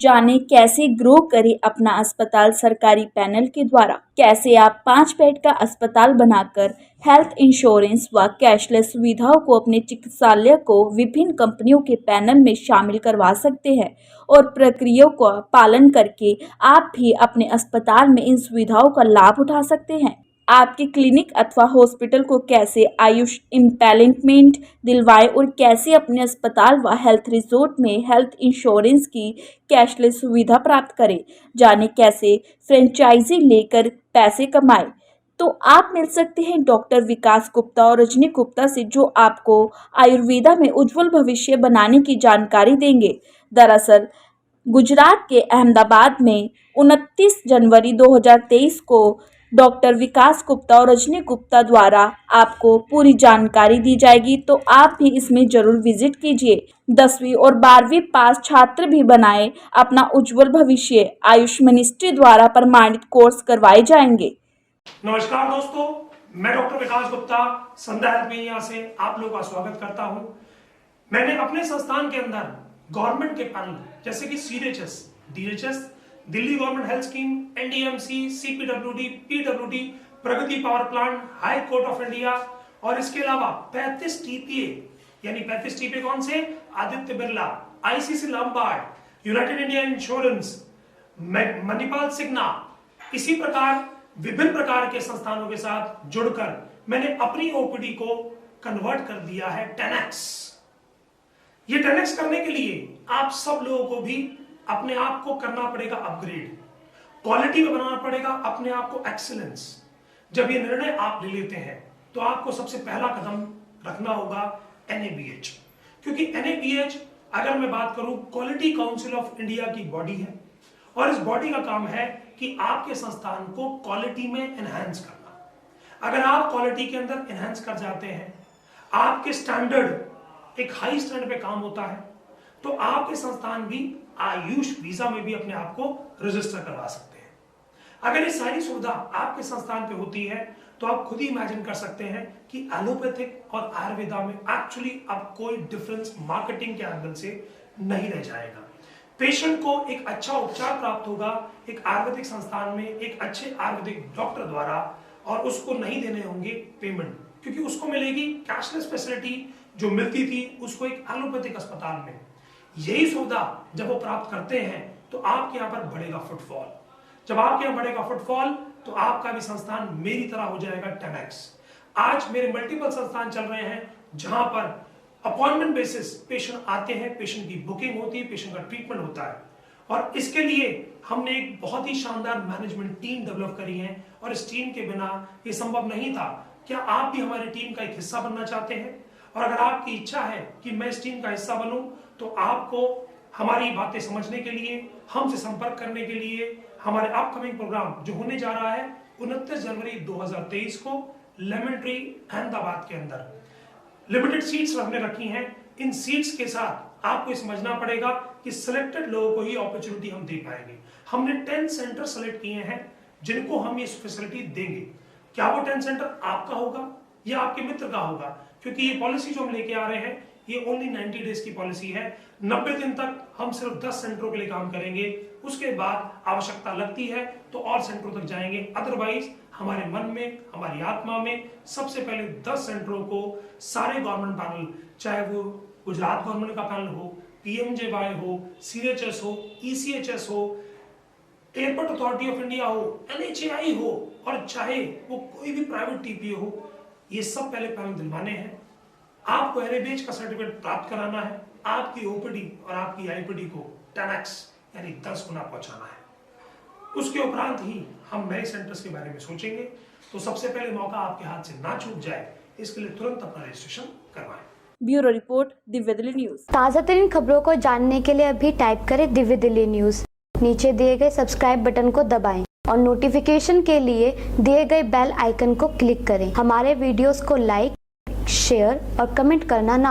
जाने कैसे ग्रो करे अपना अस्पताल सरकारी पैनल के द्वारा। कैसे आप 5 बेड का अस्पताल बनाकर हेल्थ इंश्योरेंस व कैशलेस सुविधाओं को अपने चिकित्सालय को विभिन्न कंपनियों के पैनल में शामिल करवा सकते हैं और प्रक्रियाओं का पालन करके आप भी अपने अस्पताल में इन सुविधाओं का लाभ उठा सकते हैं। आपके क्लिनिक अथवा हॉस्पिटल को कैसे आयुष इम्प्लीमेंट दिलवाएं और कैसे अपने अस्पताल व हेल्थ रिजॉर्ट में हेल्थ इंश्योरेंस की कैशलेस सुविधा प्राप्त करें। जाने कैसे फ्रेंचाइजी लेकर पैसे कमाएं। तो आप मिल सकते हैं डॉक्टर विकास गुप्ता और रजनी गुप्ता से, जो आपको आयुर्वेदा में उज्जवल भविष्य बनाने की जानकारी देंगे। दरअसल गुजरात के अहमदाबाद में 29 जनवरी 2023 को डॉक्टर विकास गुप्ता और रजनी गुप्ता द्वारा आपको पूरी जानकारी दी जाएगी, तो आप भी इसमें जरूर विजिट कीजिए। 10वीं और 12वीं पास छात्र भी बनाए अपना उज्जवल भविष्य। आयुष मिनिस्ट्री द्वारा प्रमाणित कोर्स करवाए जाएंगे। नमस्कार दोस्तों, मैं डॉक्टर विकास गुप्ता संध्या हेल्थ से आप लोगों का स्वागत करता हूं। मैंने अपने संस्थान के अंदर गवर्नमेंट के पैनल जैसे कि CDHS, DHS, Delhi government health scheme, NDMC, CPWD, PWD, Pragati power plant, high court of India और इसके अलावा 35 टीपीए, यानी 35 टीपीए कौन से? Aditya Birla, ICICI Lombard, United India insurance, Manipal Cigna, इसी प्रकार विभिन्न प्रकार के संस्थानों के साथ जुड़कर मैंने अपनी ओपीडी को कन्वर्ट कर दिया है 10x। ये 10x करने के लिए आप सब लोगों को भी अपने आप को करना पड़ेगा अपग्रेड, क्वालिटी में बनाना पड़ेगा अपने आप को एक्सीलेंस। जब ये निर्णय आप ले लेते हैं तो आपको सबसे पहला कदम रखना होगा NABH, क्योंकि NABH अगर मैं बात करूं क्वालिटी काउंसिल ऑफ इंडिया की बॉडी है और इस बॉडी का काम है कि आपके संस्थान को क्वालिटी में एनहांस करना। अगर आप क्वालिटी के अंदर एनहांस कर जाते हैं, आपके स्टैंडर्ड एक हाई स्टैंडर्ड पे काम होता है, तो आपके संस्थान भी आयुष वीजा में भी अपने आप को रजिस्टर करवा सकते हैं। अगर ये सारी सुविधा आपके संस्थान पे होती है तो आप खुद ही इमेजिन कर सकते हैं कि एलोपैथिक और आयुर्वेदा में एक्चुअली अब कोई डिफरेंस मार्केटिंग के एंगल से नहीं रह जाएगा। पेशेंट को एक अच्छा उपचार प्राप्त होगा एक आयुर्वेदिक संस्थान में एक अच्छे आयुर्वेदिक डॉक्टर द्वारा, और उसको नहीं देने होंगे पेमेंट, क्योंकि उसको मिलेगी कैशलेस फैसिलिटी जो मिलती थी उसको एक एलोपैथिक अस्पताल में। यही सुविधा जब वो प्राप्त करते हैं तो आपके यहाँ पर बढ़ेगा फुटफॉल। जब आपके यहाँ बढ़ेगा फुटफॉल तो आपका भी संस्थान मेरी तरह हो जाएगा 10x। आज मेरे मल्टीपल संस्थान चल रहे हैं जहां पर अपॉइंटमेंट बेसिस पेशेंट आते हैं, पेशेंट की बुकिंग होती है, पेशेंट का ट्रीटमेंट होता है, और इसके लिए हमने एक बहुत ही शानदार मैनेजमेंट टीम डेवलप करी है और इस टीम के बिना ये संभव नहीं था। क्या आप भी हमारी टीम का एक हिस्सा बनना चाहते हैं? और अगर आपकी इच्छा है कि मैं इस टीम का हिस्सा बनूं तो आपको हमारी बातें समझने के लिए, हमसे संपर्क करने के लिए हमारे अपकमिंग प्रोग्राम जो होने जा रहा है 29 जनवरी 2023 को लेमन ट्री अहमदाबाद के अंदर लिमिटेड सीट्स हमने रखी हैं। इन सीट्स के साथ आपको ये समझना पड़ेगा कि सिलेक्टेड लोगों को ही अपॉर्चुनिटी हम दे पाएंगे। हमने 10 सेंटर सेलेक्ट किए हैं जिनको हम ये फैसिलिटी देंगे। क्या वो 10 सेंटर आपका होगा या आपके मित्र का होगा? क्योंकि ये पॉलिसी जो हम लेके आ रहे हैं ये ओनली 90 डेज की पॉलिसी है। 90 दिन तक हम सिर्फ 10 सेंटरों के लिए काम करेंगे, उसके बाद आवश्यकता लगती है तो और सेंटरों तक जाएंगे। अदरवाइज हमारे मन में, हमारी आत्मा में सबसे पहले 10 सेंटरों को सारे गवर्नमेंट पैनल, चाहे वो गुजरात गवर्नमेंट का पैनल हो, PMJY हो, CHS हो, ECHS हो, एयरपोर्ट अथॉरिटी ऑफ इंडिया हो, NHAI हो, और चाहे वो कोई भी प्राइवेट TPA हो, ये सब पहले पैनल दिलवाने हैं। आपको NABH का सर्टिफिकेट प्राप्त कराना है, आपकी OPD और आपकी IPD को 10x यानी 10 गुना पहुंचाना है। उसके उपरांत ही हम नए सेंटर्स के बारे में सोचेंगे। तो सबसे पहले मौका आपके हाथ से ना छूट जाए, इसके लिए तुरंत अपना रजिस्ट्रेशन करवाएं। Bureau report, Divya Delhi news. ताज़ा तरीन खबरों को जानने के लिए अभी टाइप करें दिव्य दिल्ली न्यूज। नीचे दिए गए सब्सक्राइब बटन को दबाएं और नोटिफिकेशन के लिए दिए गए बेल आइकन को क्लिक करें। हमारे वीडियोस को लाइक, शेयर और कमेंट करना ना